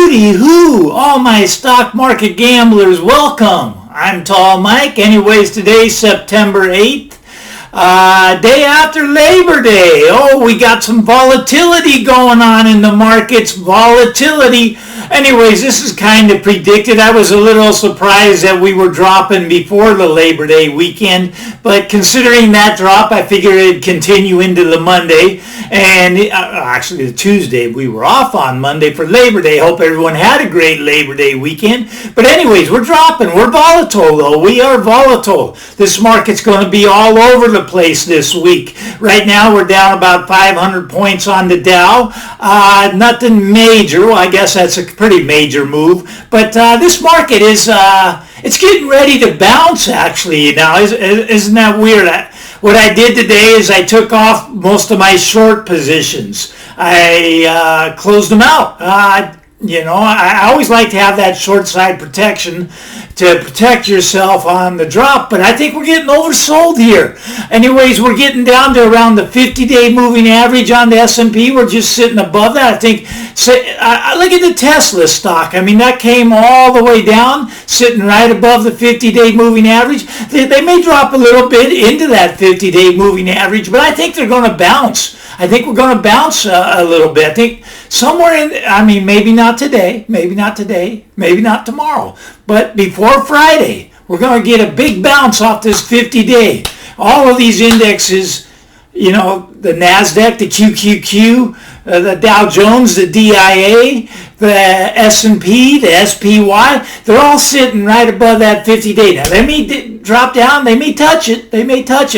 Hooty hoo, all my stock market gamblers, welcome. I'm Tall Mike. Anyways, today's September 8th, day after Labor Day. Oh, we got some volatility going on in the markets. Volatility. Anyways, this is kind of predicted. I was a little surprised that we were dropping before the Labor Day weekend, but considering that drop, I figured it'd continue into the Monday, and actually the Tuesday. We were off on Monday for Labor Day. Hope everyone had a great Labor Day weekend. But anyways, we're dropping. We're volatile, though. We are volatile. This market's going to be all over the place this week. Right now, we're down about 500 points on the Dow. Nothing major. Well, I guess that's a pretty major move, but this market is it's getting ready to bounce actually now. Isn't that weird? What I did today is I took off most of my short positions. I closed them out. I always like to have that short side protection to protect yourself on the drop, but I think we're getting oversold here. Anyways, we're getting down to around the 50-day moving average on the S&P. We're just sitting above that. I think, look at the Tesla stock. I mean, that came all the way down, sitting right above the 50-day moving average. They may drop a little bit into that 50-day moving average, but I think they're going to bounce. I think we're going to bounce a little bit. I think somewhere maybe not today, maybe not tomorrow, but before Friday, we're going to get a big bounce off this 50-day. All of these indexes, the NASDAQ, the QQQ, the Dow Jones, the DIA, the S&P, the SPY, they're all sitting right above that 50-day. Now, they may drop down, they may touch it,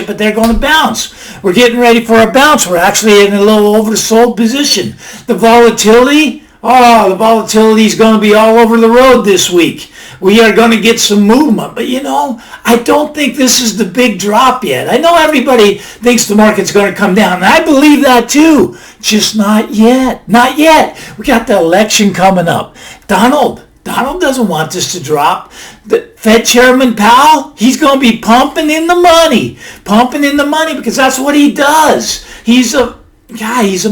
but they're going to bounce. We're getting ready for a bounce. We're actually in a little oversold position. The volatility is going to be all over the road this week. We are going to get some movement, but I don't think this is the big drop yet. I know everybody thinks the market's going to come down, and I believe that too. Just not yet. Not yet. We got the election coming up. Donald doesn't want this to drop. The Fed Chairman Powell, he's going to be pumping in the money because that's what he does. He's a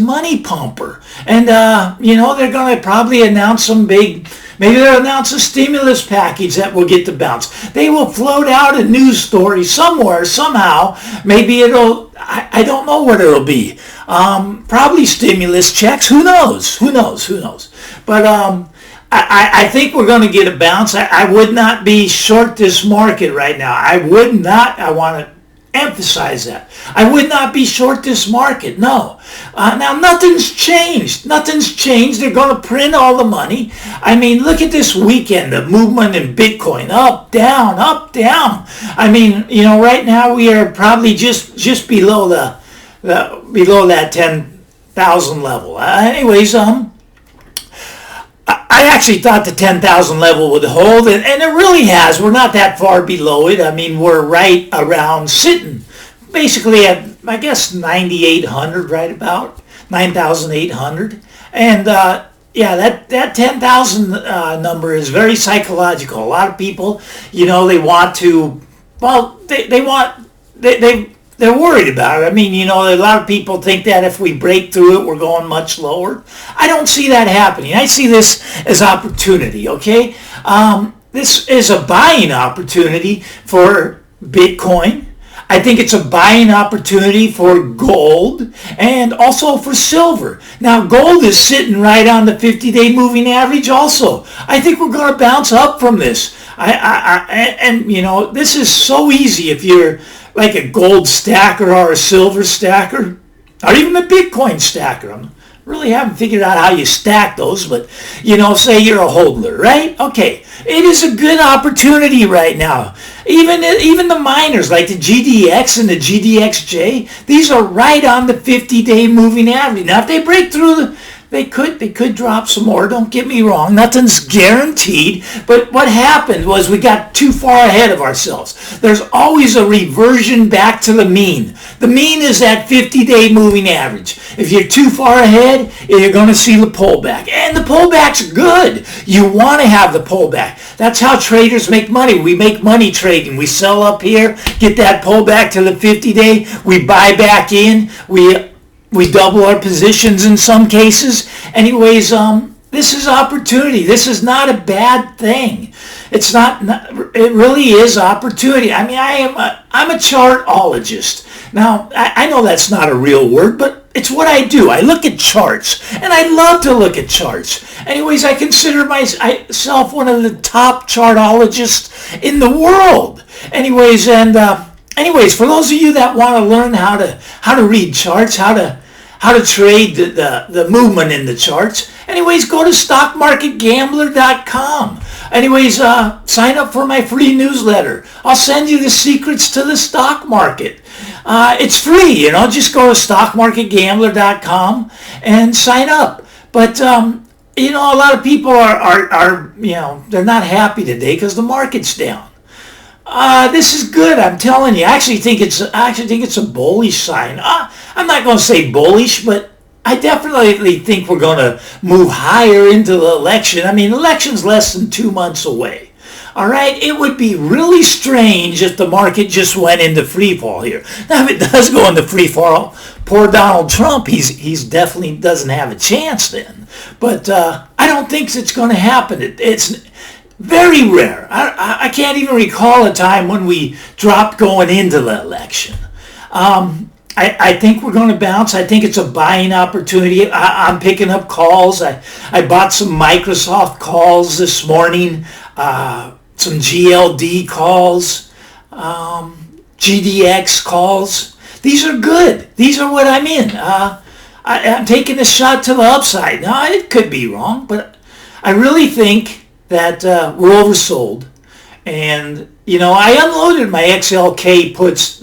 money pumper. And, they're going to probably announce maybe they'll announce a stimulus package that will get the bounce. They will float out a news story somewhere, somehow. Maybe I don't know what it'll be. Probably stimulus checks. Who knows? But I think we're going to get a bounce. I would not be short this market right now. I want to emphasize that. I would not be short this market, no. Now, nothing's changed. They're going to print all the money. I mean, look at this weekend, the movement in Bitcoin, up, down, up, down. I mean, right now we are probably just below below that 10,000 level. Anyways, I actually thought the 10,000 level would hold, and it really has. We're not that far below it. I mean, we're right around sitting basically at, I guess, 9,800, right about 9,800. And that 10,000 number is very psychological. A lot of people, they want to, well, they're worried about it. I mean, a lot of people think that if we break through it, we're going much lower. I don't see that happening. I see this as opportunity, okay? This is a buying opportunity for Bitcoin. I think it's a buying opportunity for gold and also for silver. Now, gold is sitting right on the 50-day moving average also. I think we're going to bounce up from this. This is so easy if you're like a gold stacker or a silver stacker, or even a Bitcoin stacker. I really haven't figured out how you stack those, but, say you're a hodler, right? Okay, it is a good opportunity right now. Even the miners, like the GDX and the GDXJ, these are right on the 50-day moving average. Now, if they break through they could drop some more. Don't get me wrong. Nothing's guaranteed. But what happened was we got too far ahead of ourselves. There's always a reversion back to the mean. The mean is that 50-day moving average. If you're too far ahead, you're going to see the pullback. And the pullback's good. You want to have the pullback. That's how traders make money. We make money trading. We sell up here, get that pullback to the 50-day. We buy back in. We double our positions in some cases. Anyways, This is opportunity. This is not a bad thing. It's not, it really is opportunity. I mean, I'm a chartologist. Now, I know that's not a real word, but it's what I do. I look at charts, and I love to look at charts. Anyways, I consider myself one of the top chartologists in the world. Anyways, for those of you that want to learn how to read charts, how to trade the movement in the charts, anyways, go to stockmarketgambler.com. Anyways, sign up for my free newsletter. I'll send you the secrets to the stock market. It's free, just go to stockmarketgambler.com and sign up. But, a lot of people are they're not happy today because the market's down. This is good, I'm telling you. I actually think it's a bullish sign. I'm not going to say bullish, but I definitely think we're going to move higher into the election. I mean, the election's less than 2 months away. All right, it would be really strange if the market just went into free fall here. Now, if it does go into free fall, poor Donald Trump, he's definitely doesn't have a chance then. But I don't think it's going to happen. It's very rare. I can't even recall a time when we dropped going into the election. I think we're going to bounce. I think it's a buying opportunity. I'm picking up calls. I bought some Microsoft calls this morning, some GLD calls, GDX calls. These are good. These are what I'm in. I'm taking a shot to the upside. Now, it could be wrong, but I really think that we're oversold. And, I unloaded my XLK puts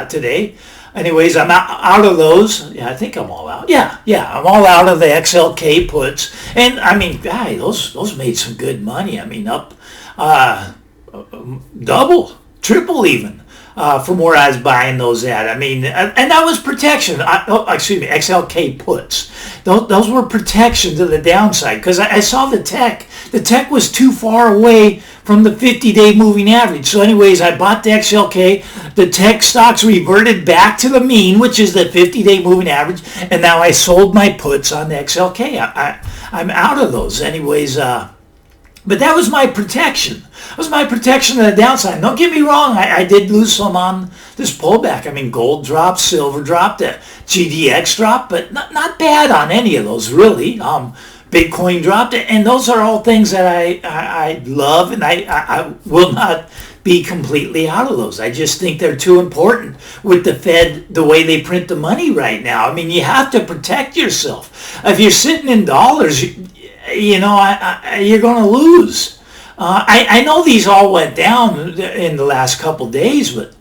today. Anyways, I'm out of those. Yeah, I think I'm all out. Yeah, I'm all out of the XLK puts. And, I mean, those made some good money. I mean, up double, triple even from where I was buying those at. I mean, and that was protection. XLK puts. Those were protection to the downside because I saw the tech. The tech was too far away from the 50-day moving average. So anyways, I bought the XLK. The tech stocks reverted back to the mean, which is the 50-day moving average. And now I sold my puts on the XLK. I'm out of those. Anyways, but that was my protection. That was my protection to the downside. Don't get me wrong. I did lose some on this pullback. I mean, gold dropped, silver dropped, GDX dropped, but not bad on any of those, really. Bitcoin dropped, and those are all things that I love, and I will not be completely out of those. I just think they're too important with the Fed, the way they print the money right now. I mean, you have to protect yourself. If you're sitting in dollars, you're going to lose. I know these all went down in the last couple days, but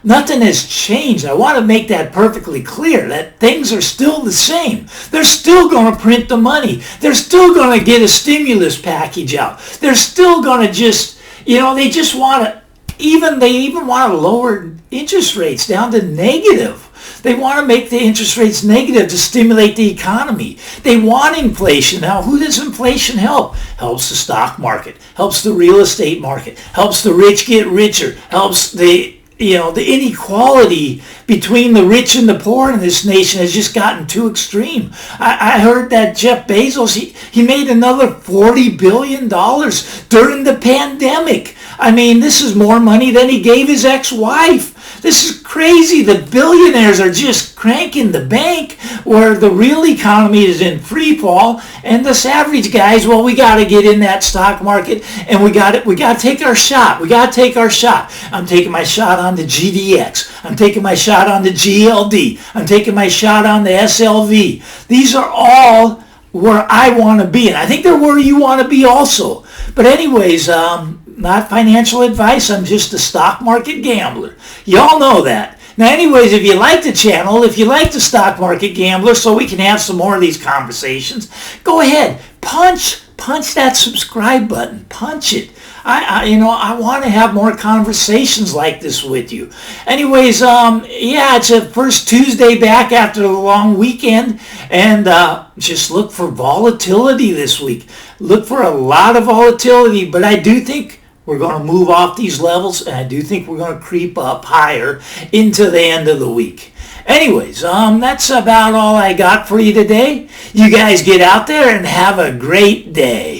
nothing has changed. I want to make that perfectly clear that things are still the same. They're still going to print the money. They're still going to get a stimulus package out. They're still going to just, they just want to, they even want to lower interest rates down to negative. They want to make the interest rates negative to stimulate the economy. They want inflation. Now, who does inflation help? Helps the stock market, helps the real estate market, helps the rich get richer, helps the inequality between the rich and the poor in this nation has just gotten too extreme. I heard that Jeff Bezos, he made another $40 billion during the pandemic. I mean, this is more money than he gave his ex-wife. This is crazy. The billionaires are just cranking the bank where the real economy is in free fall, and this average guys, well, we got to get in that stock market, and we got to take our shot. We got to take our shot. I'm taking my shot on the GDX. I'm taking my shot on the GLD. I'm taking my shot on the SLV. These are all where I want to be, and I think they're where you want to be also. But anyways, not financial advice. I'm just a stock market gambler. Y'all know that. Now, anyways, if you like the channel, if you like the stock market gambler, so we can have some more of these conversations, go ahead, punch that subscribe button, punch it. I want to have more conversations like this with you. Anyways, it's a first Tuesday back after the long weekend, and just look for volatility this week. Look for a lot of volatility, but I do think we're going to move off these levels, and I do think we're going to creep up higher into the end of the week. Anyways, that's about all I got for you today. You guys get out there and have a great day.